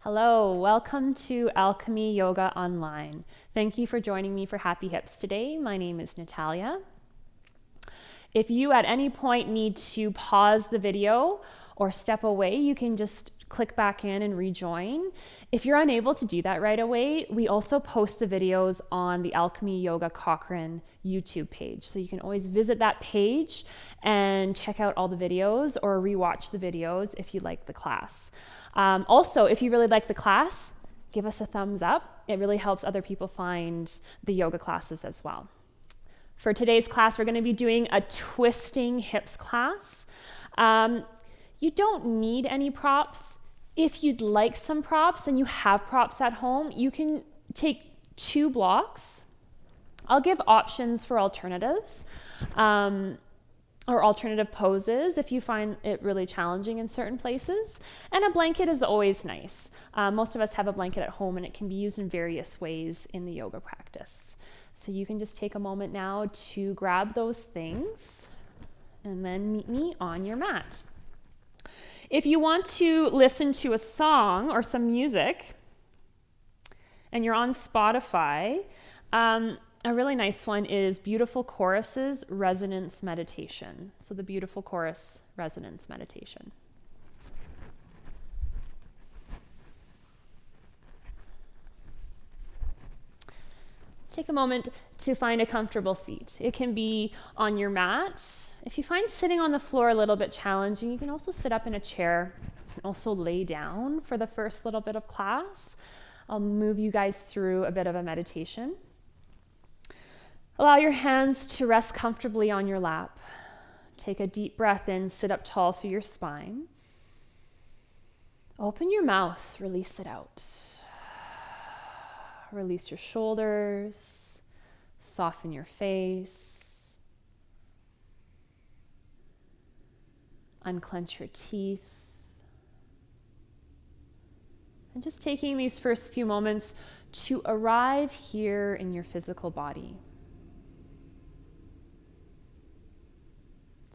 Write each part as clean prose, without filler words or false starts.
Hello, welcome to Alchemy Yoga Online. Thank you for joining me for Happy Hips today. My name is Natalia. If you at any point need to pause the video or step away, you can just click back in and rejoin. If you're unable to do that right away, we also post the videos on the Alchemy Yoga Cochrane YouTube page. So you can always visit that page and check out all the videos or rewatch the videos if you like the class. Also, if you really like the class, give us a thumbs up. It really helps other people find the yoga classes as well. For today's class, we're going to be doing a twisting hips class. You don't need any props. If you'd like some props and you have props at home, you can take 2 blocks. I'll give options for alternatives. Or alternative poses if you find it really challenging in certain places. And a blanket is always nice. Most of us have a blanket at home and it can be used in various ways in the yoga practice. So you can just take a moment now to grab those things and then meet me on your mat. If you want to listen to a song or some music and you're on Spotify, a really nice one is Beautiful Choruses Resonance Meditation. So the Beautiful Chorus Resonance Meditation. Take a moment to find a comfortable seat. It can be on your mat. If you find sitting on the floor a little bit challenging, you can also sit up in a chair. You can also lay down for the first little bit of class. I'll move you guys through a bit of a meditation. Allow your hands to rest comfortably on your lap. Take a deep breath in, sit up tall through your spine. Open your mouth, release it out. Release your shoulders, soften your face. Unclench your teeth. And just taking these first few moments to arrive here in your physical body.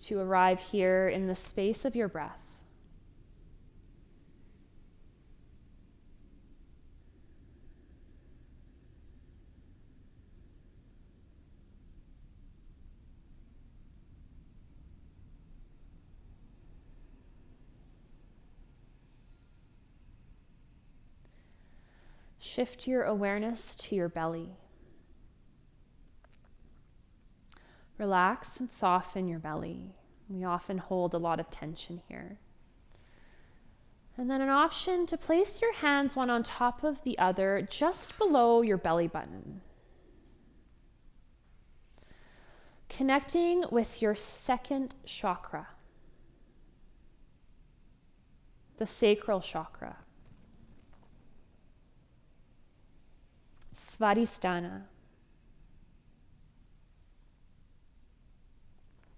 To arrive here in the space of your breath. Shift your awareness to your belly. Relax and soften your belly. We often hold a lot of tension here. And then an option to place your hands one on top of the other just below your belly button. Connecting with your second chakra, the sacral chakra. Svadhisthana.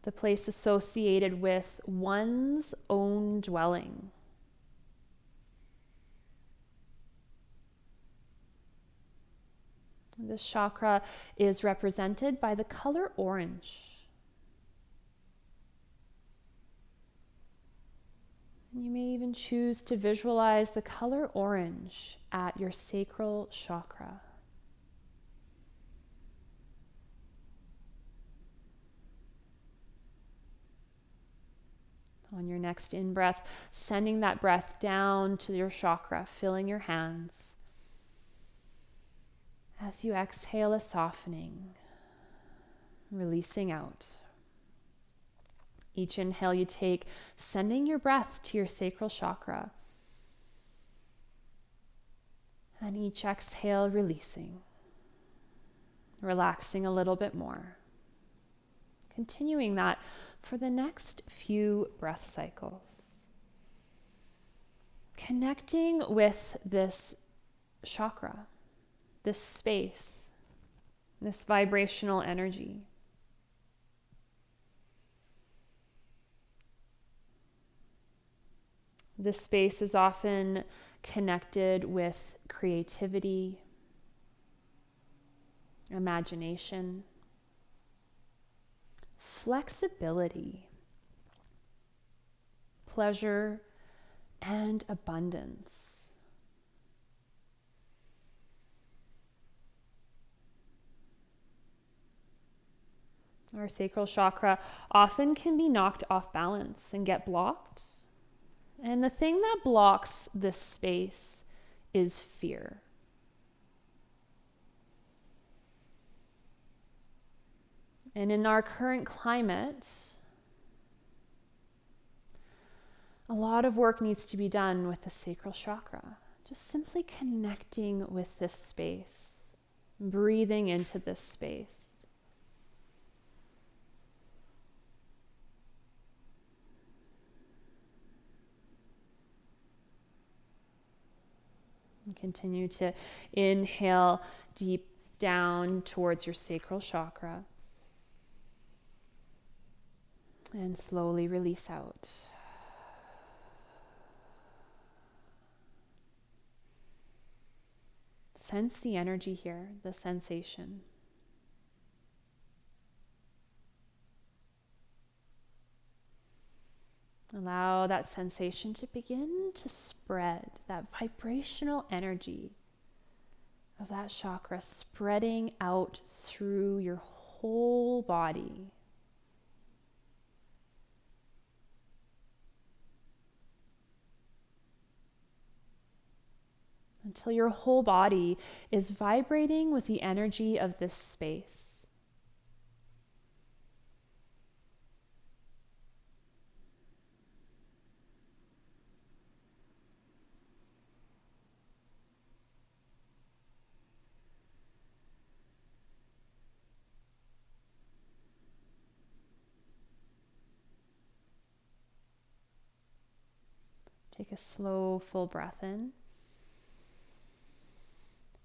The place associated with one's own dwelling. This chakra is represented by the color orange. And you may even choose to visualize the color orange at your sacral chakra. On your next in-breath, sending that breath down to your chakra, filling your hands. As you exhale, a softening, releasing out. Each inhale you take, sending your breath to your sacral chakra. And each exhale, releasing, relaxing a little bit more. Continuing that for the next few breath cycles. Connecting with this chakra, this space, this vibrational energy. This space is often connected with creativity, imagination, flexibility, pleasure, and abundance. Our sacral chakra often can be knocked off balance and get blocked. And the thing that blocks this space is fear. And in our current climate, a lot of work needs to be done with the sacral chakra. Just simply connecting with this space, breathing into this space. And continue to inhale deep down towards your sacral chakra. And slowly release out. Sense the energy here, the sensation. Allow that sensation to begin to spread, that vibrational energy of that chakra spreading out through your whole body. Until your whole body is vibrating with the energy of this space. Take a slow, full breath in.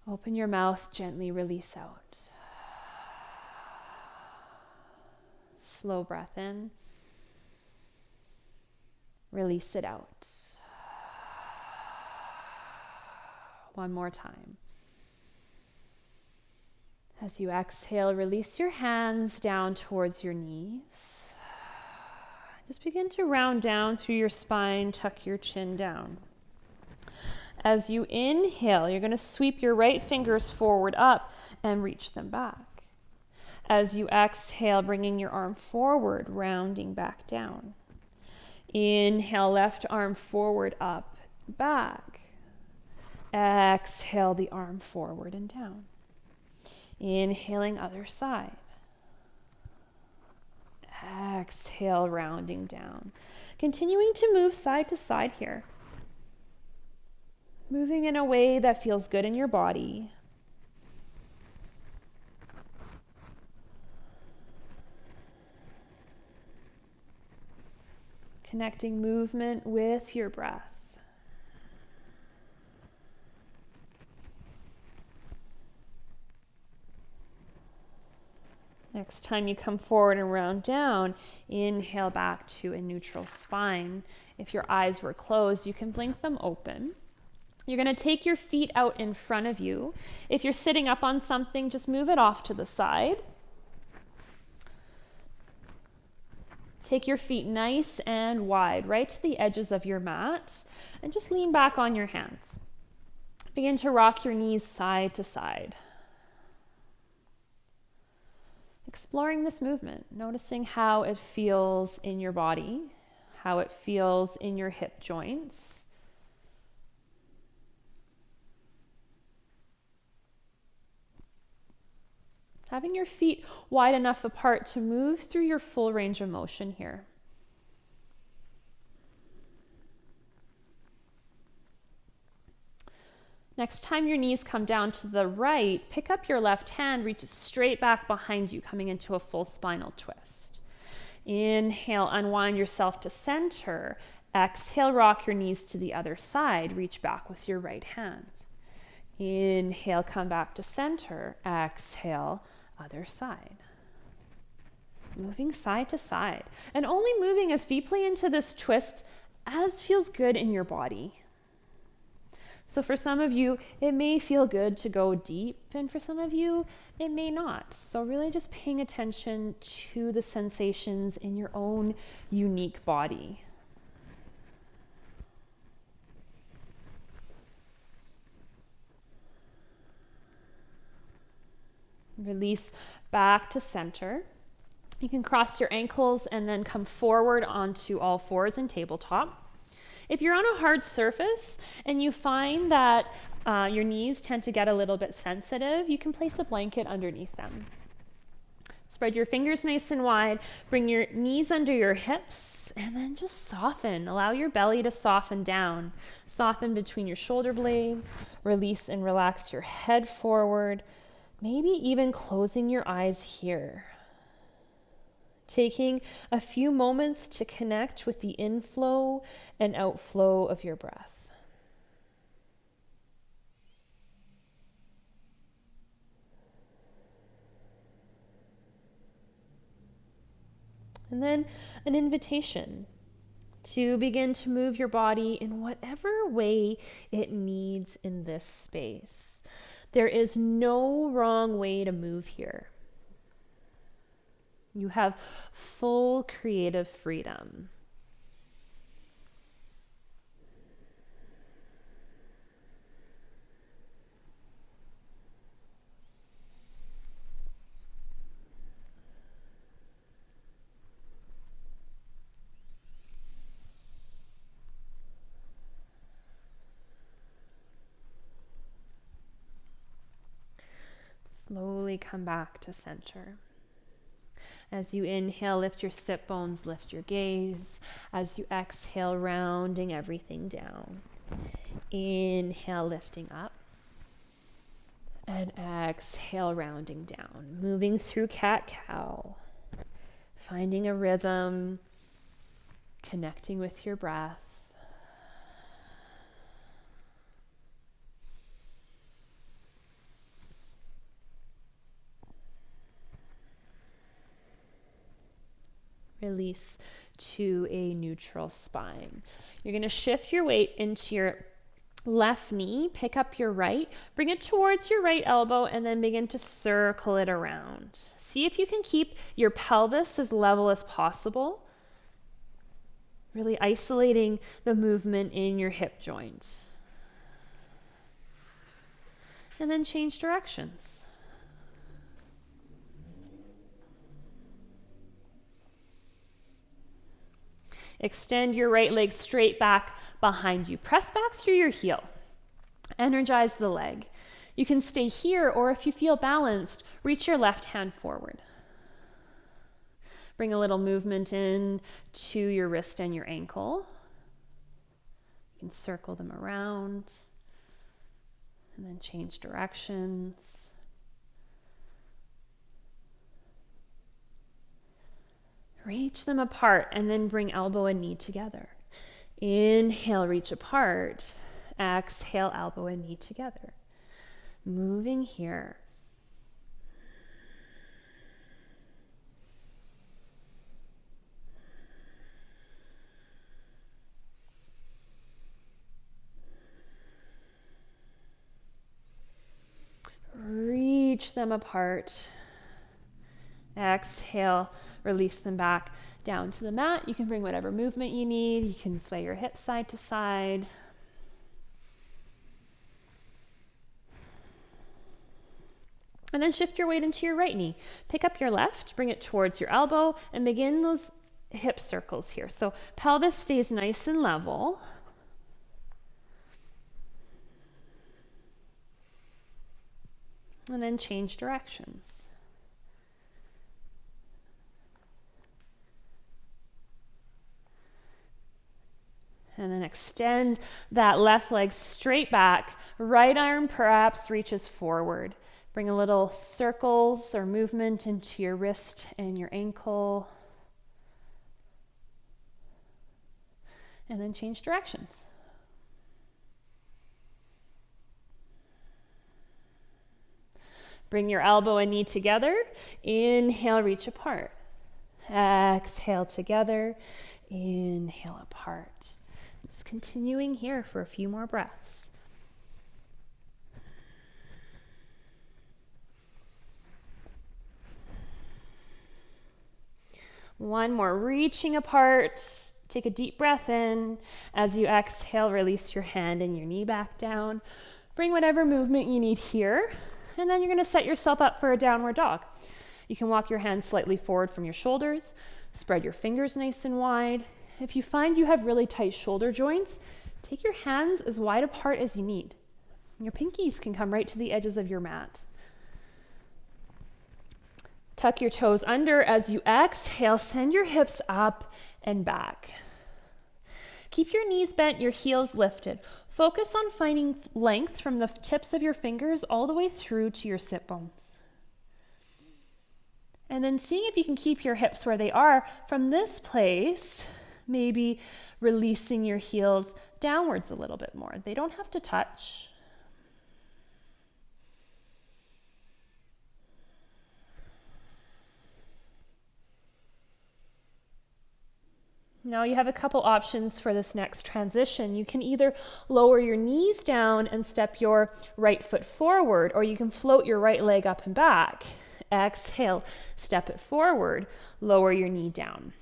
Open your mouth, gently release out. Slow breath in. Release it out. One more time. As you exhale, release your hands down towards your knees. Just begin to round down through your spine, tuck your chin down. As you inhale, you're going to sweep your right fingers forward up and reach them back. As you exhale, bringing your arm forward, rounding back down. Inhale, left arm forward, up, back. Exhale, the arm forward and down. Inhaling, other side. Exhale, rounding down. Continuing to move side to side here. Moving in a way that feels good in your body. Connecting movement with your breath. Next time you come forward and round down, inhale back to a neutral spine. If your eyes were closed, you can blink them open. You're going to take your feet out in front of you. If you're sitting up on something, just move it off to the side. Take your feet nice and wide, right to the edges of your mat, and just lean back on your hands. Begin to rock your knees side to side. Exploring this movement, noticing how it feels in your body, how it feels in your hip joints. Having your feet wide enough apart to move through your full range of motion here. Next time your knees come down to the right, pick up your left hand, reach straight back behind you, coming into a full spinal twist. Inhale, unwind yourself to center. Exhale, rock your knees to the other side. Reach back with your right hand. Inhale, come back to center. Exhale, other side. Moving side to side, and only moving as deeply into this twist as feels good in your body. So for some of you, it may feel good to go deep, and for some of you, it may not. So really just paying attention to the sensations in your own unique body. Release back to center. You can cross your ankles and then come forward onto all fours in tabletop. If you're on a hard surface and you find that your knees tend to get a little bit sensitive, you can place a blanket underneath them. Spread your fingers nice and wide, bring your knees under your hips, and then just soften. Allow your belly to soften down. Soften between your shoulder blades, release and relax your head forward, maybe even closing your eyes here. Taking a few moments to connect with the inflow and outflow of your breath. And then an invitation to begin to move your body in whatever way it needs in this space. There is no wrong way to move here. You have full creative freedom. Slowly come back to center. As you inhale, lift your sit bones, lift your gaze. As you exhale, rounding everything down. Inhale, lifting up. And exhale, rounding down. Moving through cat-cow. Finding a rhythm. Connecting with your breath. Release to a neutral spine. You're going to shift your weight into your left knee, pick up your right, bring it towards your right elbow, and then begin to circle it around. See if you can keep your pelvis as level as possible, really isolating the movement in your hip joint. And then change directions. Extend your right leg straight back behind you. Press back through your heel. Energize the leg. You can stay here, or if you feel balanced, reach your left hand forward. Bring a little movement in to your wrist and your ankle. You can circle them around and then change directions. Reach them apart and then bring elbow and knee together. Inhale, reach apart. Exhale, elbow and knee together. Moving here. Reach them apart. Exhale, release them back down to the mat. You can bring whatever movement you need. You can sway your hips side to side. And then shift your weight into your right knee. Pick up your left, bring it towards your elbow, and begin those hip circles here. So pelvis stays nice and level. And then change directions. And then extend that left leg straight back. Right arm perhaps reaches forward. Bring a little circles or movement into your wrist and your ankle. And then change directions. Bring your elbow and knee together. Inhale, reach apart. Exhale together. Inhale apart. Just continuing here for a few more breaths. One more, reaching apart. Take a deep breath in. As you exhale, release your hand and your knee back down. Bring whatever movement you need here. And then you're going to set yourself up for a downward dog. You can walk your hands slightly forward from your shoulders, spread your fingers nice and wide. If you find you have really tight shoulder joints, take your hands as wide apart as you need. Your pinkies can come right to the edges of your mat. Tuck your toes under as you exhale. Send your hips up and back. Keep your knees bent, your heels lifted. Focus on finding length from the tips of your fingers all the way through to your sit bones. And then seeing if you can keep your hips where they are. From this place, maybe releasing your heels downwards a little bit more. They don't have to touch. Now you have a couple options for this next transition. You can either lower your knees down and step your right foot forward, or you can float your right leg up and back. Exhale, step it forward, lower your knee down.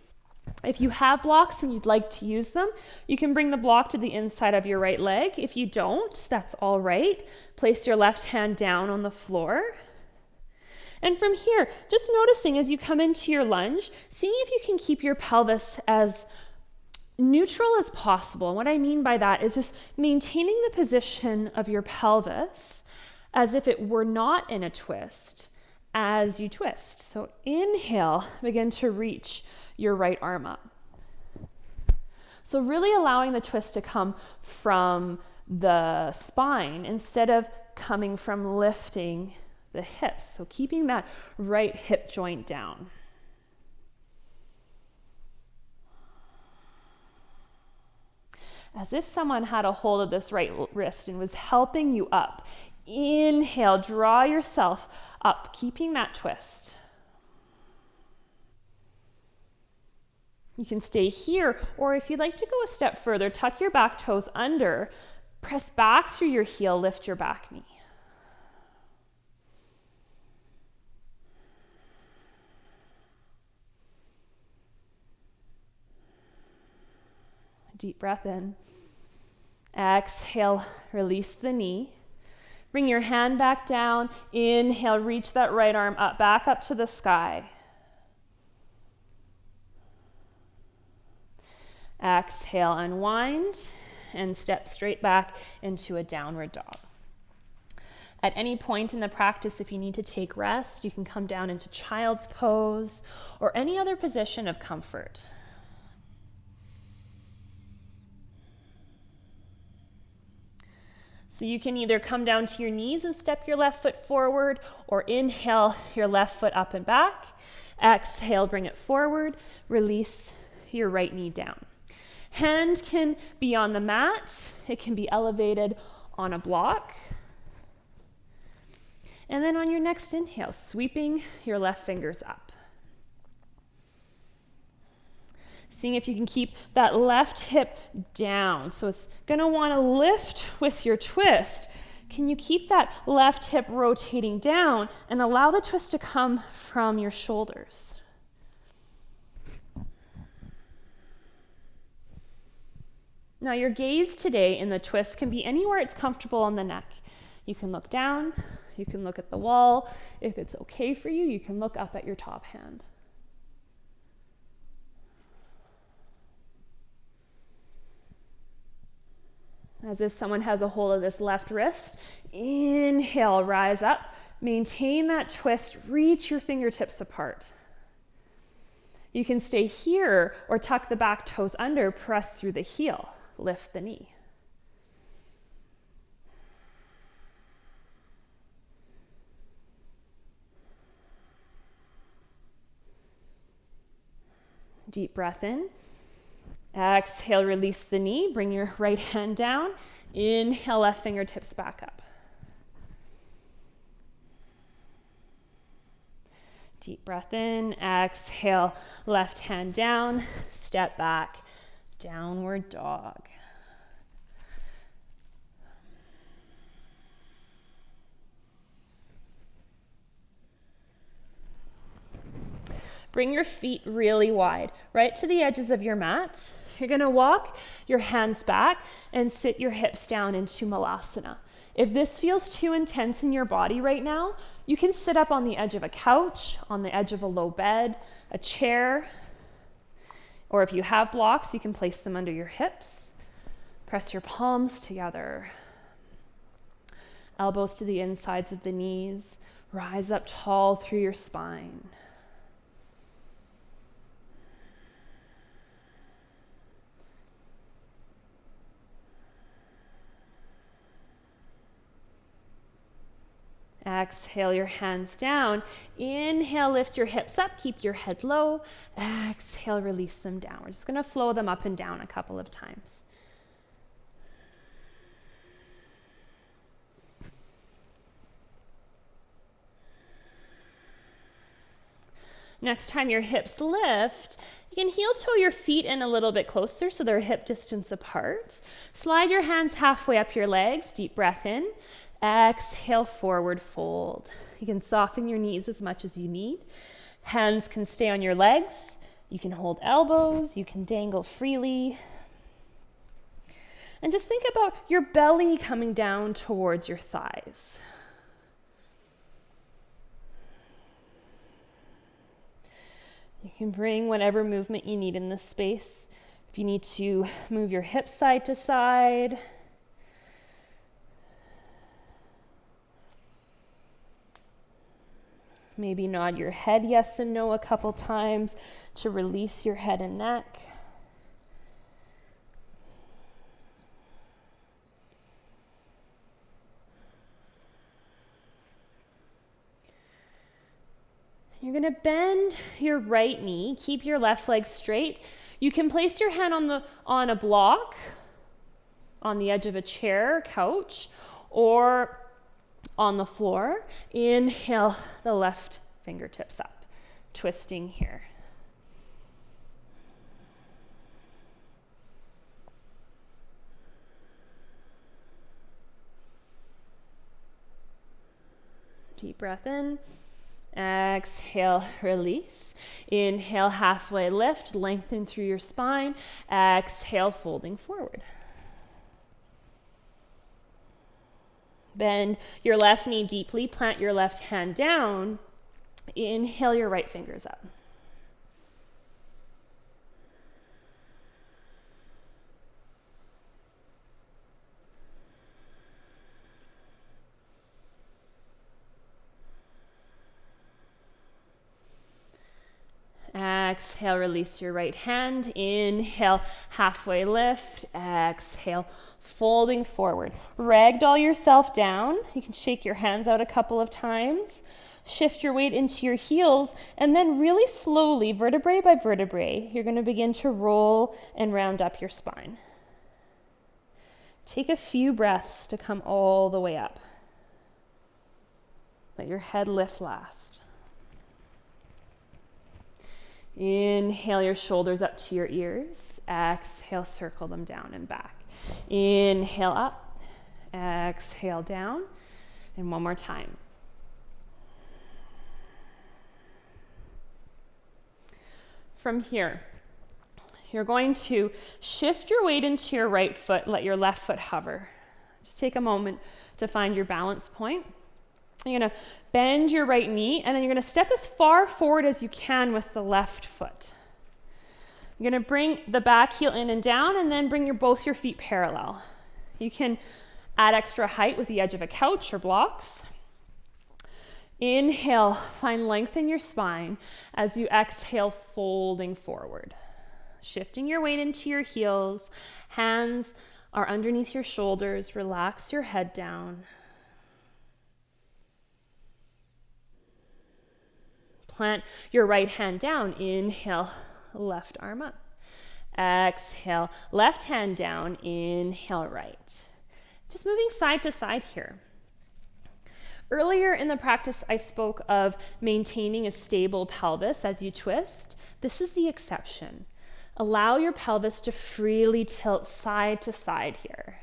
If you have blocks and you'd like to use them, you can bring the block to the inside of your right leg. If you don't, that's all right. Place your left hand down on the floor. And from here, just noticing as you come into your lunge, seeing if you can keep your pelvis as neutral as possible. And what I mean by that is just maintaining the position of your pelvis as if it were not in a twist as you twist. So inhale, begin to reach your right arm up. So really allowing the twist to come from the spine instead of coming from lifting the hips. So keeping that right hip joint down. As if someone had a hold of this right wrist and was helping you up. Inhale, draw yourself up, keeping that twist. You can stay here, or if you'd like to go a step further, tuck your back toes under, press back through your heel, lift your back knee. Deep breath in. Exhale, release the knee. Bring your hand back down. Inhale, reach that right arm up, back up to the sky. Exhale, unwind, and step straight back into a downward dog. At any point in the practice, if you need to take rest, you can come down into child's pose or any other position of comfort. So you can either come down to your knees and step your left foot forward, or inhale your left foot up and back. Exhale, bring it forward, release your right knee down. Hand can be on the mat, it can be elevated on a block. And then on your next inhale, sweeping your left fingers up. Seeing if you can keep that left hip down. So it's gonna wanna lift with your twist. Can you keep that left hip rotating down and allow the twist to come from your shoulders? Now your gaze today in the twist can be anywhere it's comfortable on the neck. You can look down, you can look at the wall. If it's okay for you, you can look up at your top hand. As if someone has a hold of this left wrist. Inhale, rise up. Maintain that twist. Reach your fingertips apart. You can stay here or tuck the back toes under, press through the heel, lift the knee. Deep breath in. Exhale, release the knee. Bring your right hand down. Inhale, left fingertips back up. Deep breath in. Exhale, left hand down. Step back. Downward dog. Bring your feet really wide, right to the edges of your mat. You're gonna walk your hands back and sit your hips down into Malasana. If this feels too intense in your body right now, you can sit up on the edge of a couch, on the edge of a low bed, a chair, or if you have blocks, you can place them under your hips. Press your palms together. Elbows to the insides of the knees. Rise up tall through your spine. Exhale your hands down. Inhale, lift your hips up, keep your head low. Exhale, release them down. We're just going to flow them up and down a couple of times. Next time your hips lift, you can heel toe your feet in a little bit closer so they're hip distance apart. Slide your hands halfway up your legs, deep breath in. Exhale, forward fold. You can soften your knees as much as you need. Hands can stay on your legs. You can hold elbows. You can dangle freely. And just think about your belly coming down towards your thighs. You can bring whatever movement you need in this space. If you need to move your hips side to side, maybe nod your head yes and no a couple times to release your head and neck. You're going to bend your right knee, keep your left leg straight. You can place your hand on a block, on the edge of a chair, couch, or on the floor. Inhale the left fingertips up, twisting here. Deep breath in. Exhale, release. Inhale, halfway lift, lengthen through your spine. Exhale, folding forward. Bend your left knee deeply, plant your left hand down. Inhale your right fingers up. Exhale, release your right hand. Inhale, halfway lift. Exhale, folding forward. Ragdoll yourself down. You can shake your hands out a couple of times. Shift your weight into your heels, and then really slowly, vertebrae by vertebrae, you're going to begin to roll and round up your spine. Take a few breaths to come all the way up. Let your head lift last. Inhale your shoulders up to your ears. Exhale, circle them down and back. Inhale up. Exhale down. And one more time. From here, you're going to shift your weight into your right foot. Let your left foot hover. Just take a moment to find your balance point. You're going to bend your right knee, and then you're going to step as far forward as you can with the left foot. You're going to bring the back heel in and down, and then bring both your feet parallel. You can add extra height with the edge of a couch or blocks. Inhale, find length in your spine as you exhale, folding forward. Shifting your weight into your heels. Hands are underneath your shoulders. Relax your head down. Plant your right hand down. Inhale, left arm up. Exhale, left hand down. Inhale, right. Just moving side to side here. Earlier in the practice, I spoke of maintaining a stable pelvis as you twist. This is the exception. Allow your pelvis to freely tilt side to side here.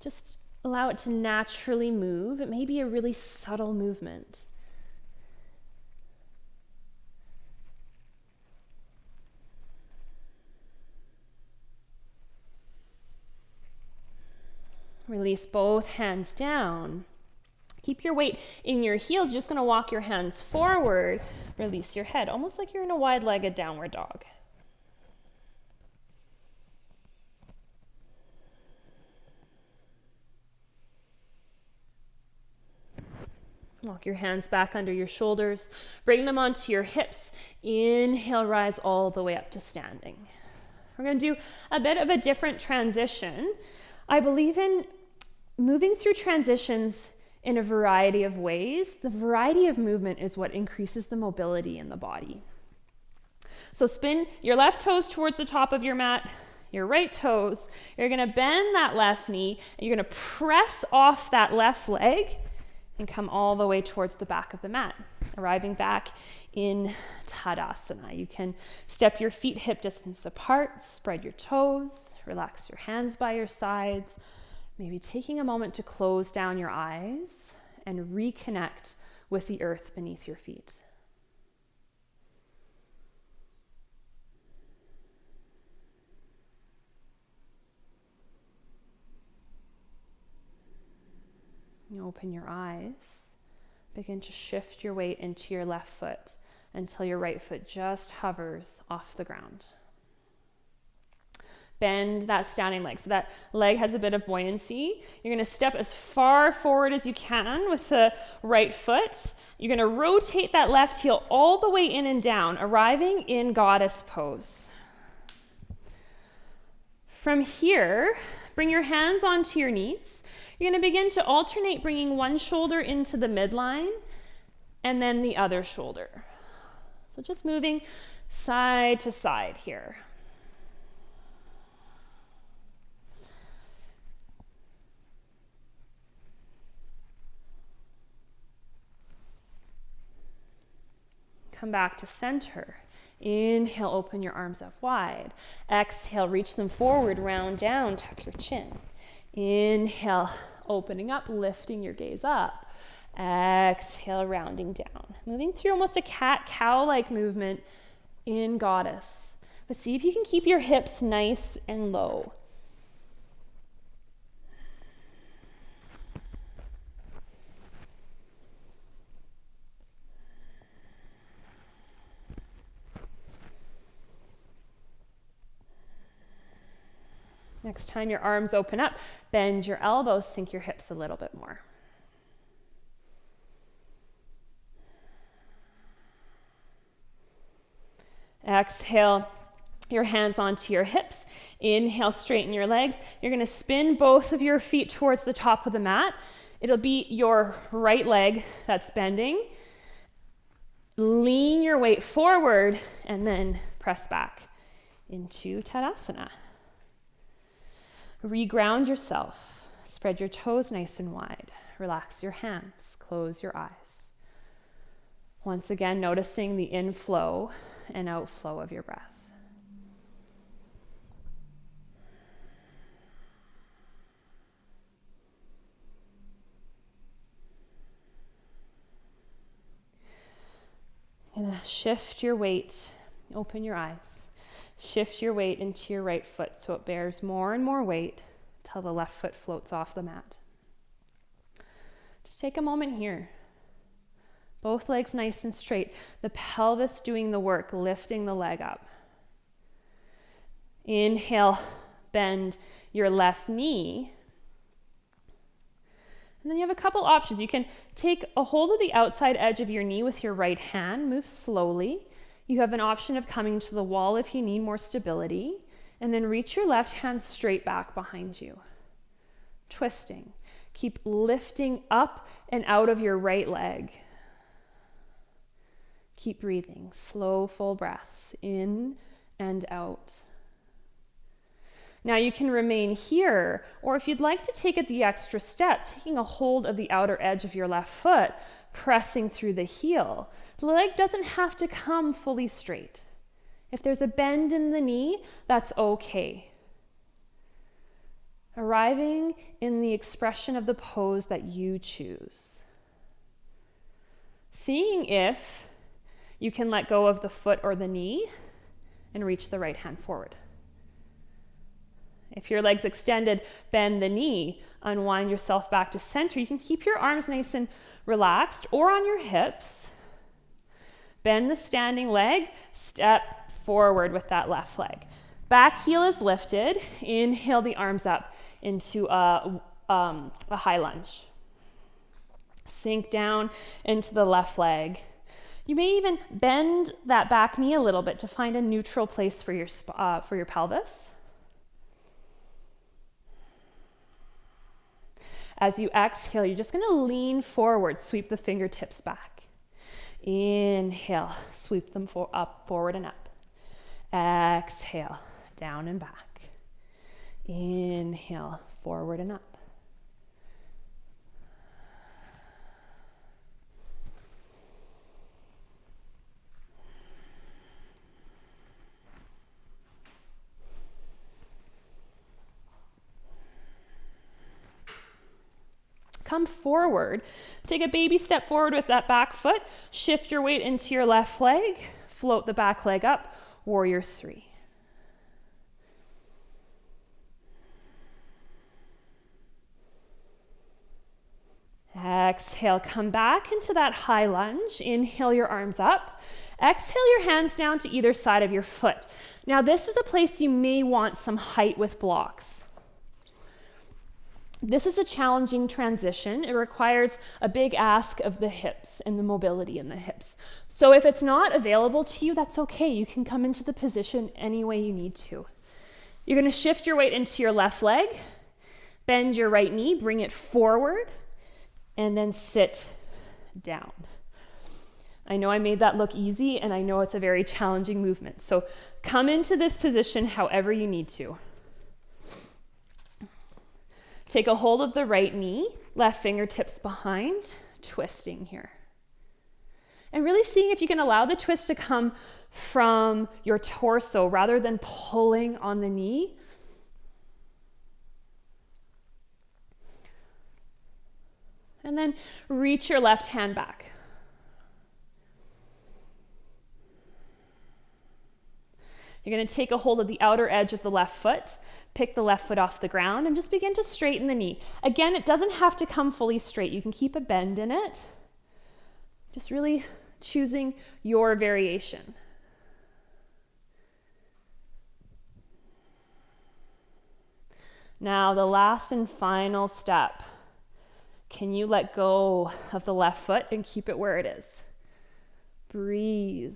Just allow it to naturally move. It may be a really subtle movement. Release both hands down. Keep your weight in your heels. You're just going to walk your hands forward. Release your head, almost like you're in a wide-legged downward dog. Walk your hands back under your shoulders. Bring them onto your hips. Inhale, rise all the way up to standing. We're going to do a bit of a different transition. I believe in moving through transitions in a variety of ways. The variety of movement is what increases the mobility in the body. So spin your left toes towards the top of your mat, your right toes. You're going to bend that left knee, and you're going to press off that left leg and come all the way towards the back of the mat, arriving back in Tadasana. You can step your feet hip distance apart, spread your toes, relax your hands by your sides, maybe taking a moment to close down your eyes and reconnect with the earth beneath your feet. You open your eyes, begin to shift your weight into your left foot until your right foot just hovers off the ground. Bend that standing leg. So that leg has a bit of buoyancy. You're going to step as far forward as you can with the right foot. You're going to rotate that left heel all the way in and down, arriving in goddess pose. From here, bring your hands onto your knees. You're going to begin to alternate bringing one shoulder into the midline and then the other shoulder. So just moving side to side here. Come back to center. Inhale, open your arms up wide. Exhale, reach them forward, round down, tuck your chin. Inhale, opening up, lifting your gaze up. Exhale, rounding down. Moving through almost a cat-cow-like movement in goddess. But see if you can keep your hips nice and low. Next time your arms open up, bend your elbows, sink your hips a little bit more. Exhale, your hands onto your hips. Inhale, straighten your legs. You're going to spin both of your feet towards the top of the mat. It'll be your right leg that's bending. Lean your weight forward and then press back into Tadasana. Reground yourself. Spread your toes nice and wide. Relax your hands. Close your eyes. Once again, noticing the inflow and outflow of your breath. And shift your weight. Open your eyes. Shift your weight into your right foot so it bears more and more weight till the left foot floats off the mat. Just take a moment here. Both legs nice and straight. The pelvis doing the work, lifting the leg up. Inhale, bend your left knee. And then you have a couple options. You can take a hold of the outside edge of your knee with your right hand, move slowly. You have an option of coming to the wall if you need more stability, and then reach your left hand straight back behind you. Twisting. Keep lifting up and out of your right leg. Keep breathing. Slow, full breaths in and out. Now you can remain here, or if you'd like to take it the extra step, taking a hold of the outer edge of your left foot, pressing through the heel. The leg doesn't have to come fully straight. If there's a bend in the knee, that's okay. Arriving in the expression of the pose that you choose. Seeing if you can let go of the foot or the knee and reach the right hand forward. If your leg's extended, bend the knee, unwind yourself back to center. You can keep your arms nice and relaxed or on your hips. Bend the standing leg, step forward with that left leg. Back heel is lifted. Inhale the arms up into a high lunge. Sink down into the left leg. You may even bend that back knee a little bit to find a neutral place for your pelvis. As you exhale, you're just going to lean forward, sweep the fingertips back. Inhale, sweep them forward and up. Exhale, down and back. Inhale, forward and up. Come forward. Take a baby step forward with that back foot. Shift your weight into your left leg. Float the back leg up. Warrior 3. Exhale, come back into that high lunge. Inhale your arms up. Exhale your hands down to either side of your foot. Now this is a place you may want some height with blocks. This is a challenging transition. It requires a big ask of the hips and the mobility in the hips. So if it's not available to you, that's okay. You can come into the position any way you need to. You're going to shift your weight into your left leg, bend your right knee, bring it forward, and then sit down. I know I made that look easy, and I know it's a very challenging movement. So come into this position however you need to. Take a hold of the right knee, left fingertips behind, twisting here. And really seeing if you can allow the twist to come from your torso rather than pulling on the knee. And then reach your left hand back. You're going to take a hold of the outer edge of the left foot. Pick the left foot off the ground and just begin to straighten the knee. Again, it doesn't have to come fully straight. You can keep a bend in it. Just really choosing your variation. Now, the last and final step. Can you let go of the left foot and keep it where it is? Breathe.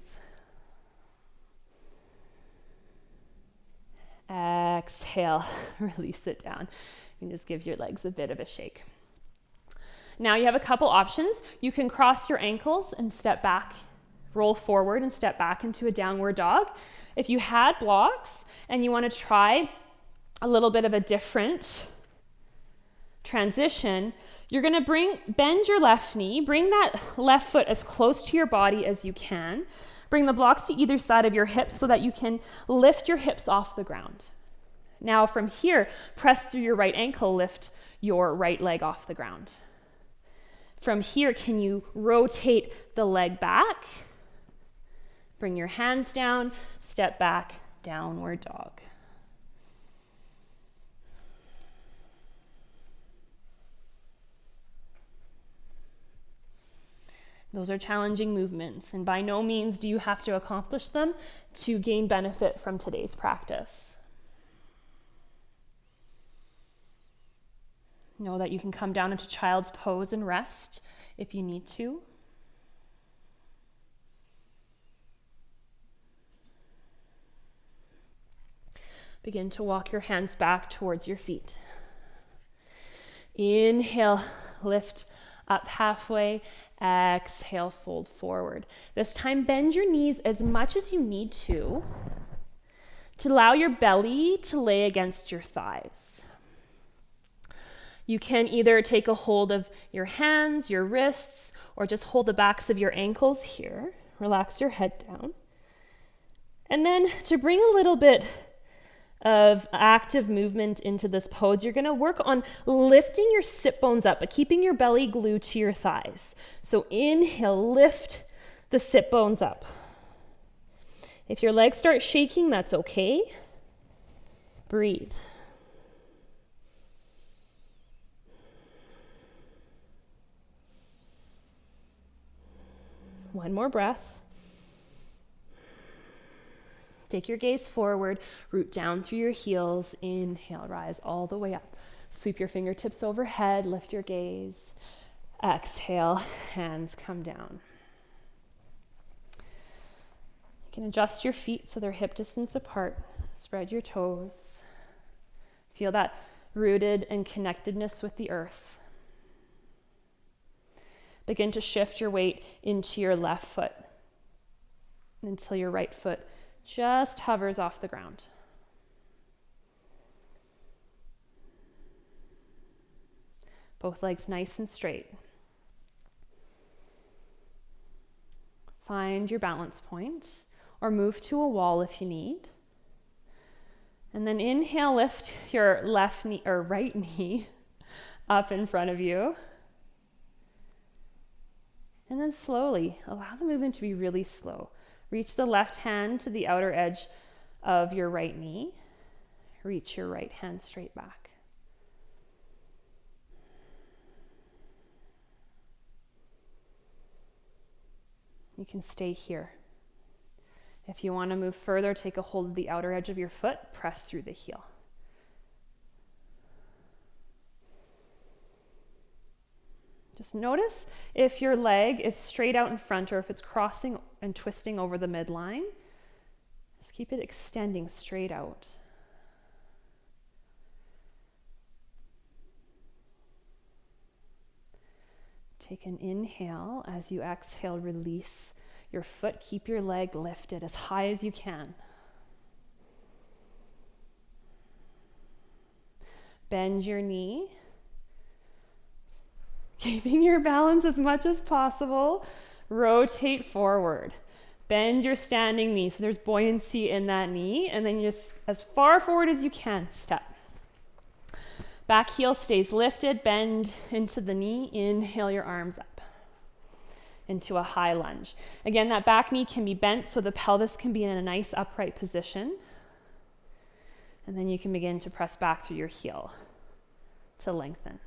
Exhale, release it down. You can just give your legs a bit of a shake. Now you have a couple options. You can cross your ankles and step back, roll forward and step back into a downward dog. If you had blocks and you want to try a little bit of a different transition, you're going to bend your left knee, bring that left foot as close to your body as you can. Bring the blocks to either side of your hips so that you can lift your hips off the ground. Now from here, press through your right ankle, lift your right leg off the ground. From here, can you rotate the leg back? Bring your hands down, step back, downward dog. Those are challenging movements, and by no means do you have to accomplish them to gain benefit from today's practice. Know that you can come down into child's pose and rest if you need to. Begin to walk your hands back towards your feet. Inhale, lift up halfway. Exhale, fold forward. This time, bend your knees as much as you need to allow your belly to lay against your thighs. You can either take a hold of your hands, your wrists, or just hold the backs of your ankles here. Relax your head down. And then to bring a little bit of active movement into this pose, you're going to work on lifting your sit bones up, but keeping your belly glued to your thighs. So inhale, lift the sit bones up. If your legs start shaking, that's okay. Breathe. One more breath. Take your gaze forward, root down through your heels. Inhale, rise all the way up. Sweep your fingertips overhead, lift your gaze. Exhale, hands come down. You can adjust your feet so they're hip distance apart. Spread your toes. Feel that rooted and connectedness with the earth. Begin to shift your weight into your left foot until your right foot just hovers off the ground. Both legs nice and straight. Find your balance point or move to a wall if you need. And then inhale, lift your left knee or right knee up in front of you. And then slowly allow the movement to be really slow. Reach the left hand to the outer edge of your right knee. Reach your right hand straight back. You can stay here. If you want to move further, take a hold of the outer edge of your foot, press through the heel. Just notice if your leg is straight out in front or if it's crossing and twisting over the midline. Just keep it extending straight out. Take an inhale. As you exhale, release your foot. Keep your leg lifted as high as you can. Bend your knee. Keeping your balance as much as possible. Rotate forward. Bend your standing knee so there's buoyancy in that knee, and then just as far forward as you can, step. Back heel stays lifted, bend into the knee, inhale your arms up into a high lunge. Again, that back knee can be bent so the pelvis can be in a nice upright position. And then you can begin to press back through your heel to lengthen.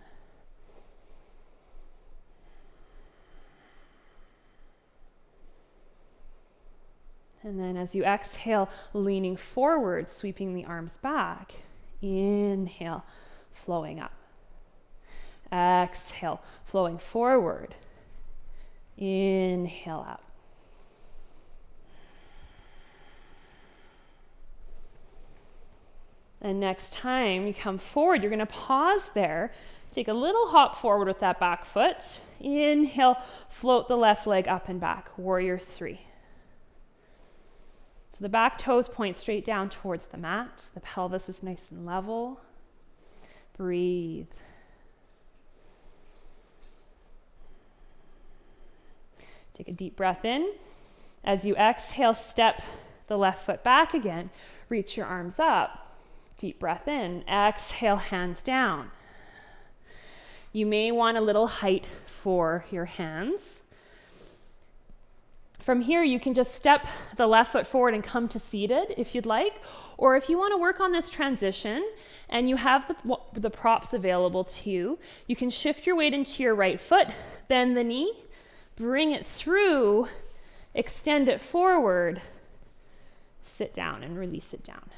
And then as you exhale, leaning forward, sweeping the arms back, inhale, flowing up. Exhale, flowing forward. Inhale up. And next time you come forward, you're going to pause there. Take a little hop forward with that back foot. Inhale, float the left leg up and back. Warrior 3. So the back toes point straight down towards the mat. The pelvis is nice and level. Breathe. Take a deep breath in. As you exhale, step the left foot back again. Reach your arms up. Deep breath in. Exhale, hands down. You may want a little height for your hands. From here, you can just step the left foot forward and come to seated if you'd like. Or if you want to work on this transition and you have the props available to you, you can shift your weight into your right foot, bend the knee, bring it through, extend it forward, sit down and release it down.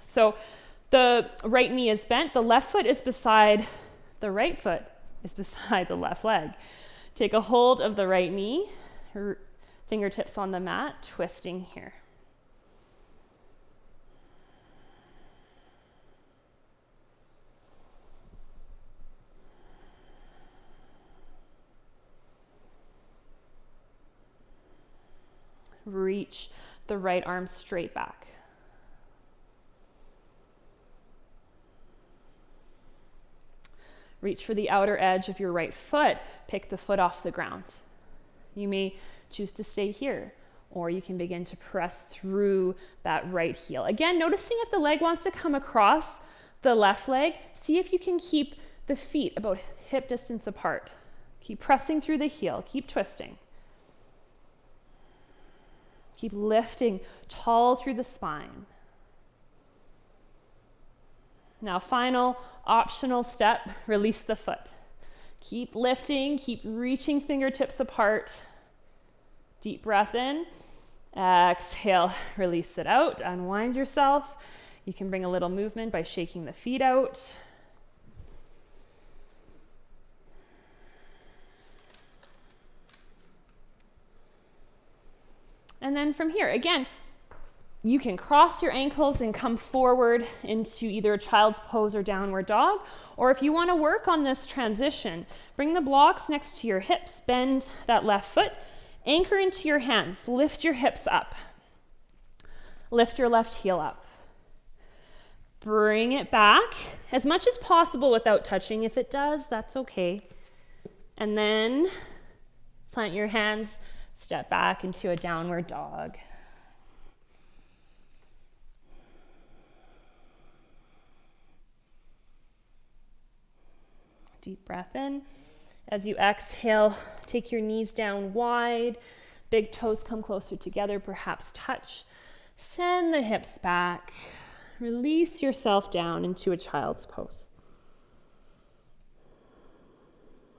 So the right knee is bent, the left foot is beside the right foot is beside the left leg. Take a hold of the right knee, fingertips on the mat, twisting here. Reach the right arm straight back. Reach for the outer edge of your right foot. Pick the foot off the ground. You may choose to stay here, or you can begin to press through that right heel. Again, noticing if the leg wants to come across the left leg, see if you can keep the feet about hip distance apart. Keep pressing through the heel, keep twisting. Keep lifting tall through the spine. Now, final optional step, release the foot. Keep lifting, keep reaching fingertips apart. Deep breath in. Exhale, release it out, unwind yourself. You can bring a little movement by shaking the feet out. And then from here, again, you can cross your ankles and come forward into either a child's pose or downward dog. Or if you want to work on this transition, bring the blocks next to your hips, bend that left foot, anchor into your hands, lift your hips up. Lift your left heel up. Bring it back as much as possible without touching. If it does, that's okay. And then plant your hands, step back into a downward dog. Deep breath in. As you exhale, take your knees down wide. Big toes come closer together, perhaps touch. Send the hips back. Release yourself down into a child's pose.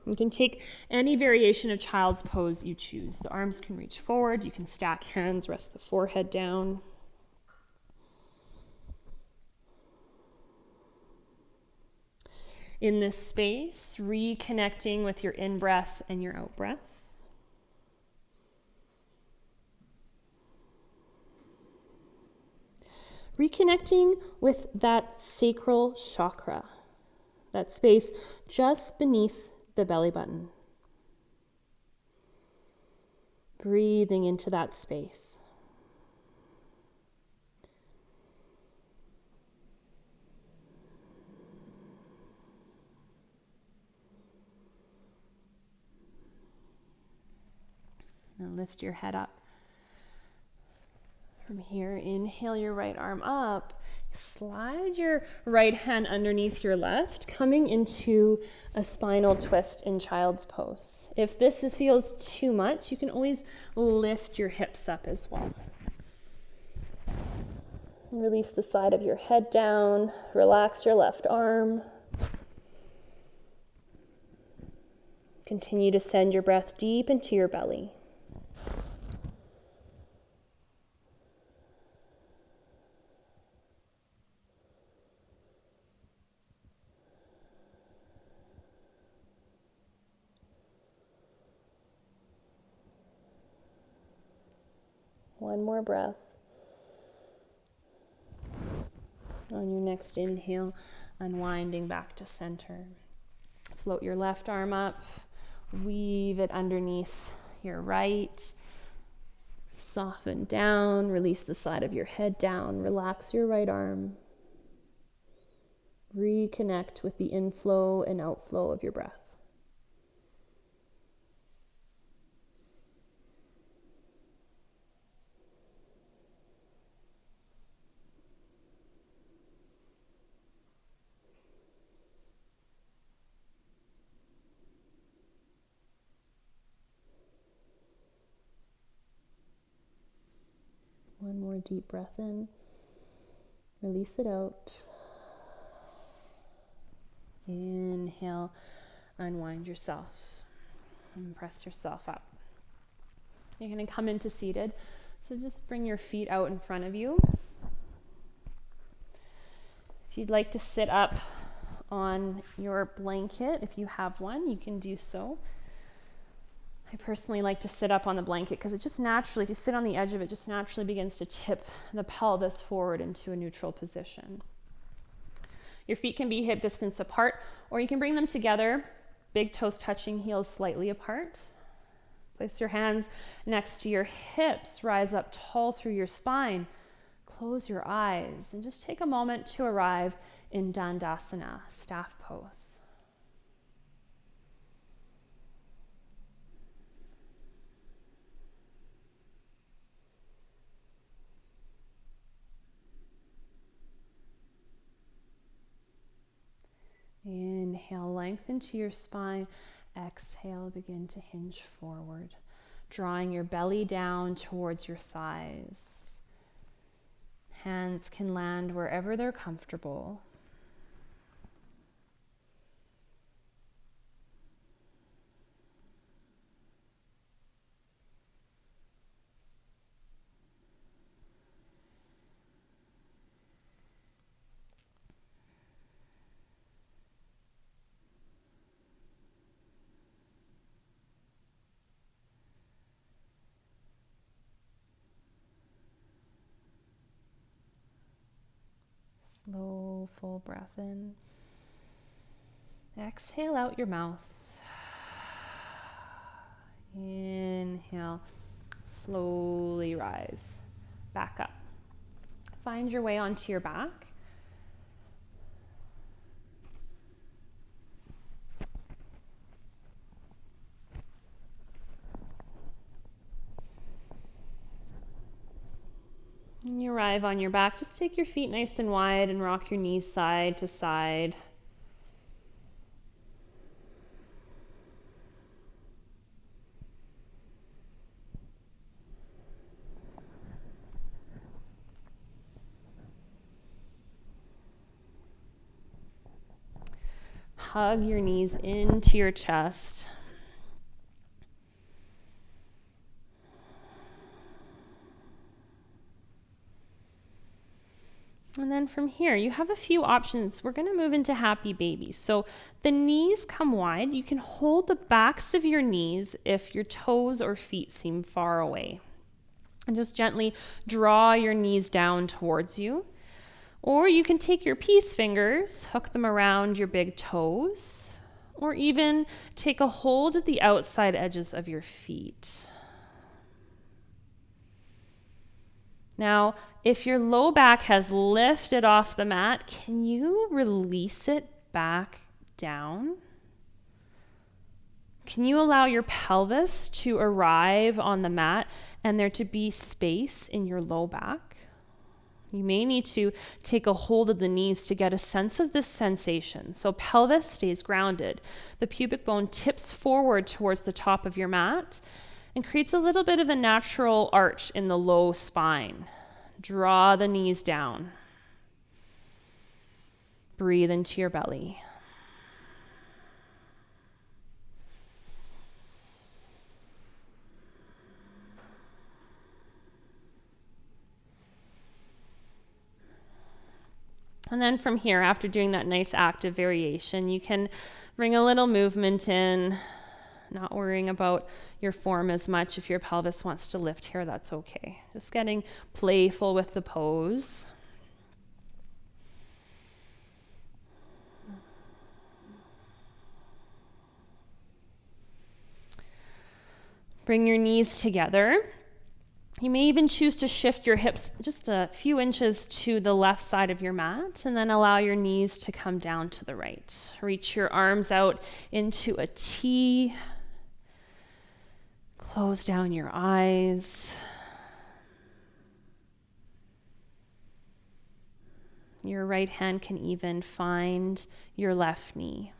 You can take any variation of child's pose you choose. The arms can reach forward. You can stack hands, rest the forehead down. In this space, reconnecting with your in-breath and your out-breath. Reconnecting with that sacral chakra, that space just beneath the belly button. Breathing into that space. Now lift your head up. From here, inhale your right arm up. Slide your right hand underneath your left, coming into a spinal twist in child's pose. If this feels too much, you can always lift your hips up as well. Release the side of your head down. Relax your left arm. Continue to send your breath deep into your belly. One more breath. On your next inhale, unwinding back to center. Float your left arm up, weave it underneath your right. Soften down, release the side of your head down, relax your right arm. Reconnect with the inflow and outflow of your breath. One more deep breath in. Release it out. Inhale, unwind yourself and press yourself up. You're going to come into seated. So just bring your feet out in front of you. If you'd like to sit up on your blanket, if you have one, you can do so. I personally like to sit up on the blanket because it just naturally, if you sit on the edge of it, just naturally begins to tip the pelvis forward into a neutral position. Your feet can be hip distance apart, or you can bring them together, big toes touching, heels slightly apart. Place your hands next to your hips, rise up tall through your spine. Close your eyes and just take a moment to arrive in Dandasana, staff pose. Inhale, lengthen to your spine. Exhale, begin to hinge forward, drawing your belly down towards your thighs. Hands can land wherever they're comfortable. Slow, full breath in. Exhale out your mouth. Inhale. Slowly rise. Back up. Find your way onto your back. When you arrive on your back, just take your feet nice and wide and rock your knees side to side. Hug your knees into your chest. And then from here, you have a few options. We're going to move into happy baby. So the knees come wide. You can hold the backs of your knees if your toes or feet seem far away. And just gently draw your knees down towards you. Or you can take your peace fingers, hook them around your big toes, or even take a hold at the outside edges of your feet. Now, if your low back has lifted off the mat, can you release it back down? Can you allow your pelvis to arrive on the mat and there to be space in your low back? You may need to take a hold of the knees to get a sense of this sensation. So pelvis stays grounded. The pubic bone tips forward towards the top of your mat and creates a little bit of a natural arch in the low spine. Draw the knees down. Breathe into your belly. And then from here, after doing that nice active variation, you can bring a little movement in, not worrying about your form as much. If your pelvis wants to lift here, that's okay. Just getting playful with the pose. Bring your knees together. You may even choose to shift your hips just a few inches to the left side of your mat and then allow your knees to come down to the right. Reach your arms out into a T. Close down your eyes. Your right hand can even find your left knee.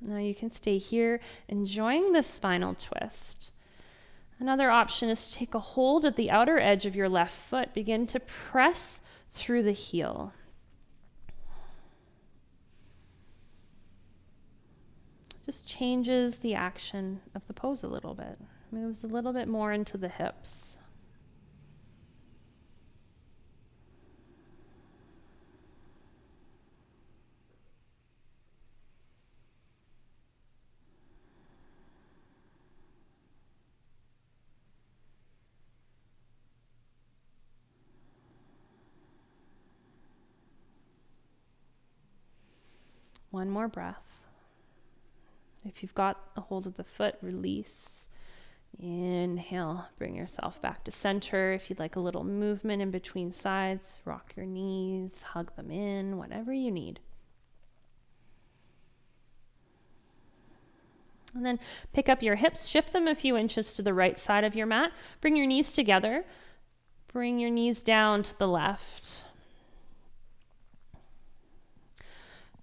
Now you can stay here enjoying this spinal twist. Another option is to take a hold at the outer edge of your left foot. Begin to press through the heel. Just changes the action of the pose a little bit. Moves a little bit more into the hips. One more breath. If you've got a hold of the foot, release. Inhale, bring yourself back to center. If you'd like a little movement in between sides, rock your knees, hug them in, whatever you need. And then pick up your hips, shift them a few inches to the right side of your mat. Bring your knees together. Bring your knees down to the left.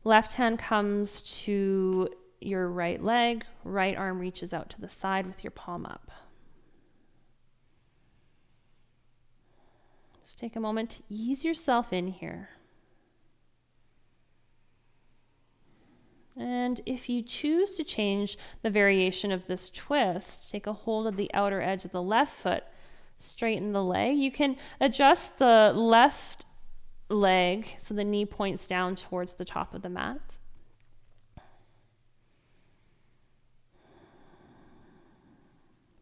Left hand comes to your right leg, right arm reaches out to the side with your palm up. Just take a moment to ease yourself in here. And if you choose to change the variation of this twist, take a hold of the outer edge of the left foot, straighten the leg. You can adjust the left leg so the knee points down towards the top of the mat.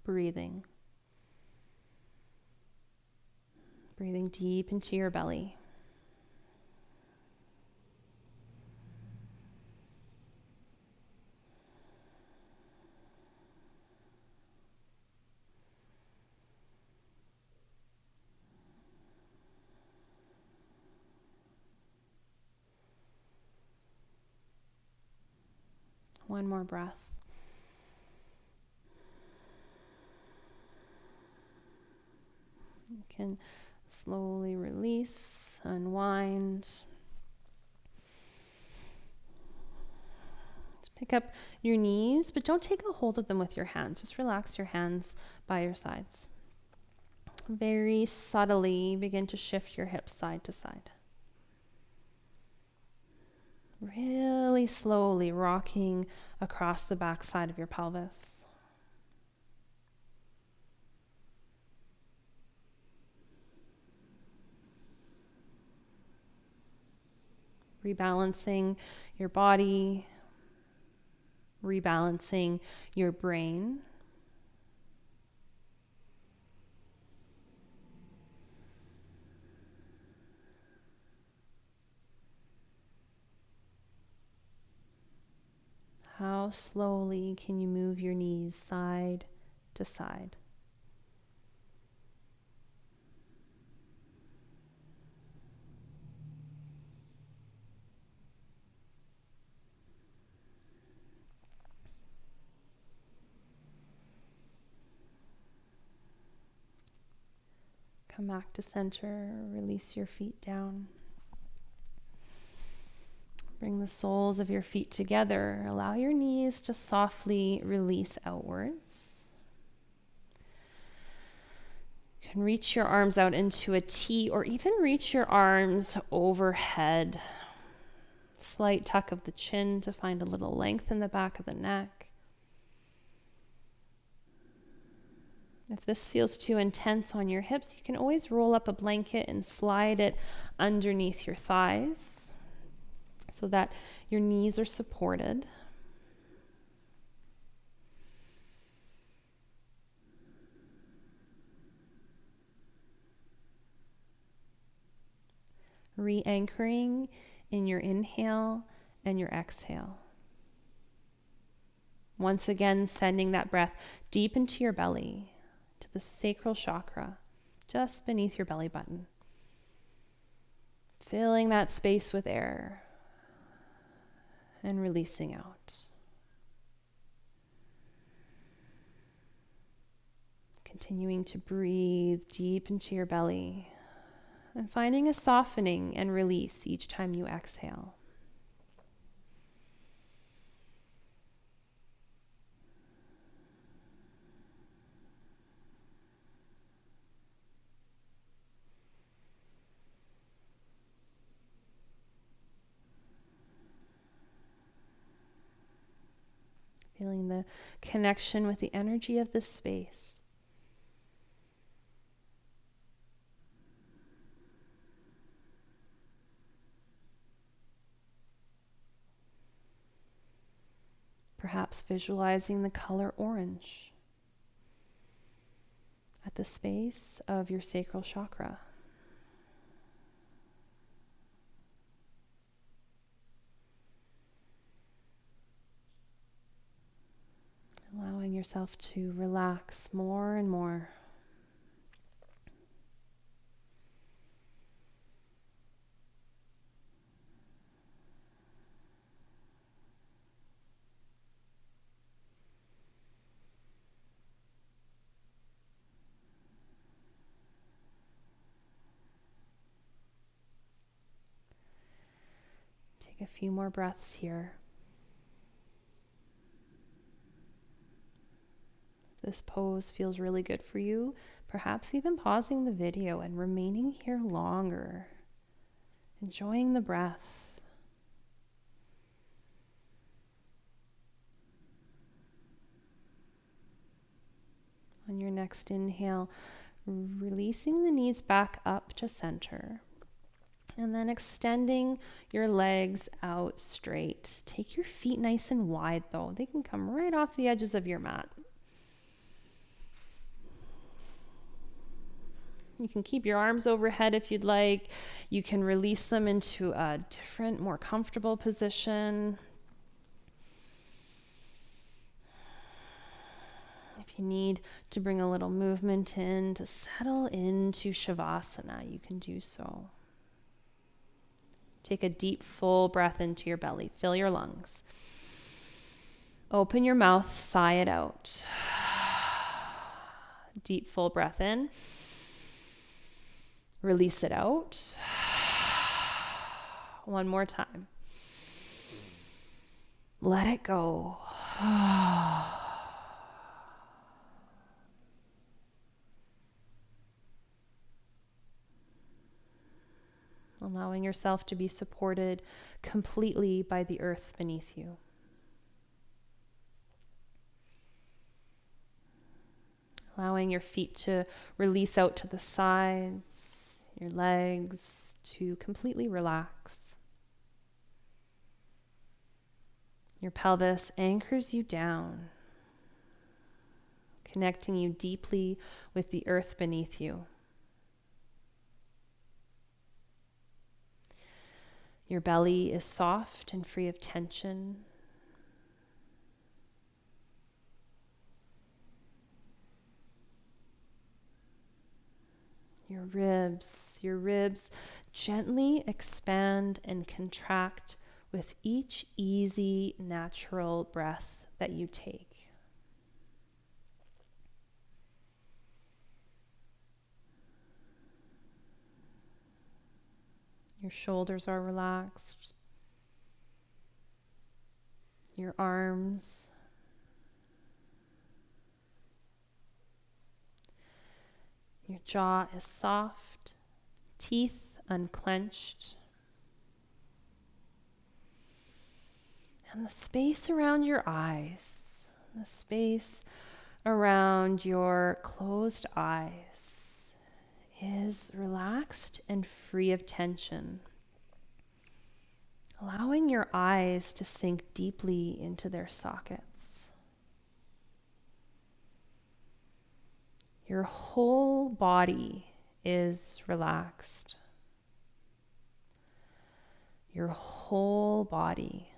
Breathing. Breathing deep into your belly. One more breath. You can slowly release, unwind. Just pick up your knees, but don't take a hold of them with your hands. Just relax your hands by your sides. Very subtly begin to shift your hips side to side. Really slowly rocking across the back side of your pelvis. Rebalancing your body, rebalancing your brain. How slowly can you move your knees side to side? Come back to center, release your feet down. Bring the soles of your feet together. Allow your knees to softly release outwards. You can reach your arms out into a T or even reach your arms overhead. Slight tuck of the chin to find a little length in the back of the neck. If this feels too intense on your hips, you can always roll up a blanket and slide it underneath your thighs so that your knees are supported. Re-anchoring in your inhale and your exhale. Once again, sending that breath deep into your belly, to the sacral chakra, just beneath your belly button. Filling that space with air and releasing out. Continuing to breathe deep into your belly and finding a softening and release each time you exhale. Feeling the connection with the energy of this space. Perhaps visualizing the color orange at the space of your sacral chakra. Allowing yourself to relax more and more. Take a few more breaths here. This pose feels really good for you, perhaps even pausing the video and remaining here longer, enjoying the breath. On your next inhale, releasing the knees back up to center, and then extending your legs out straight. Take your feet nice and wide though. They can come right off the edges of your mat. You can keep your arms overhead if you'd like. You can release them into a different, more comfortable position. If you need to bring a little movement in to settle into Shavasana, you can do so. Take a deep, full breath into your belly. Fill your lungs. Open your mouth, sigh it out. Deep, full breath in. Release it out. One more time. Let it go. Allowing yourself to be supported completely by the earth beneath you. Allowing your feet to release out to the sides, your legs to completely relax. Your pelvis anchors you down, connecting you deeply with the earth beneath you. Your belly is soft and free of tension. Your ribs gently expand and contract with each easy, natural breath that you take. Your shoulders are relaxed. Your arms. Your jaw is soft, teeth unclenched. And the space around your eyes, the space around your closed eyes is relaxed and free of tension. Allowing your eyes to sink deeply into their sockets. Your whole body is relaxed. Your whole body.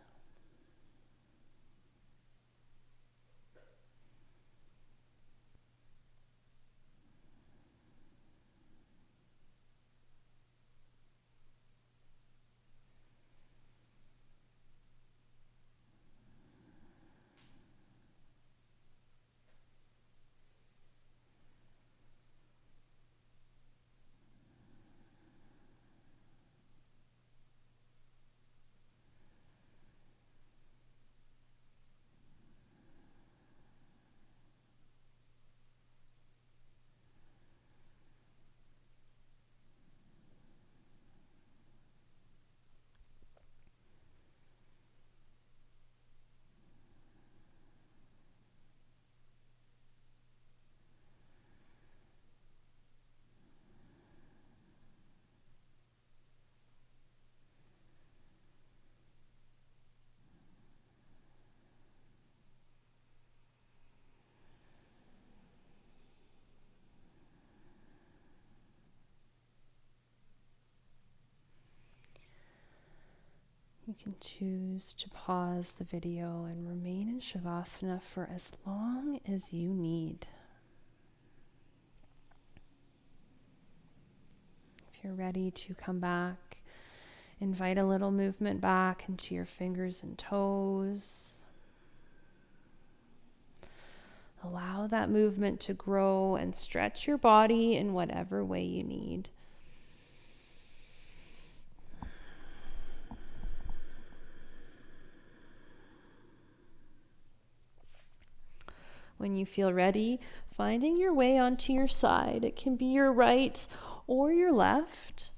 You can choose to pause the video and remain in Shavasana for as long as you need. If you're ready to come back, invite a little movement back into your fingers and toes. Allow that movement to grow and stretch your body in whatever way you need. When you feel ready, finding your way onto your side. It can be your right or your left.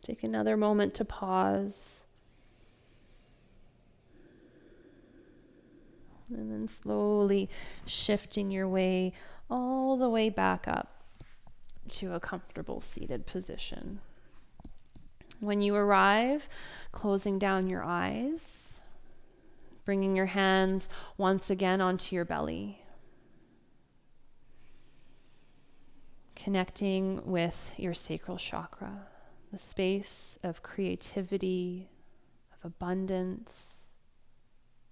Take another moment to pause. And then slowly shifting your way all the way back up to a comfortable seated position. When you arrive, closing down your eyes, bringing your hands once again onto your belly. connecting with your sacral chakra, the space of creativity, of abundance,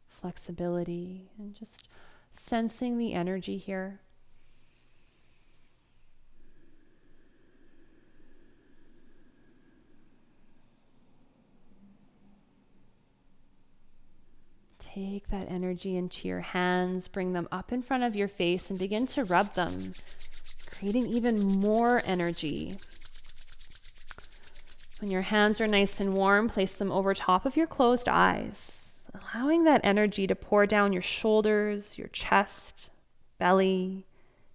flexibility, and just sensing the energy here. Take that energy into your hands, bring them up in front of your face and begin to rub them, creating even more energy. When your hands are nice and warm, place them over top of your closed eyes, allowing that energy to pour down your shoulders, your chest, belly,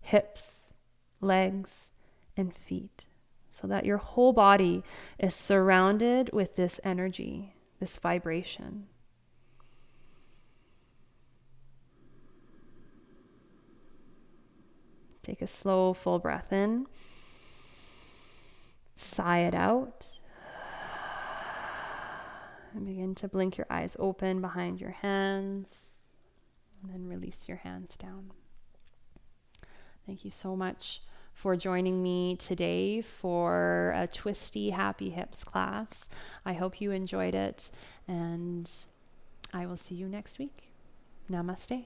hips, legs, and feet, so that your whole body is surrounded with this energy, this vibration. Take a slow, full breath in. Sigh it out. And begin to blink your eyes open behind your hands. And then release your hands down. Thank you so much for joining me today for a Twisty Happy Hips class. I hope you enjoyed it, and I will see you next week. Namaste.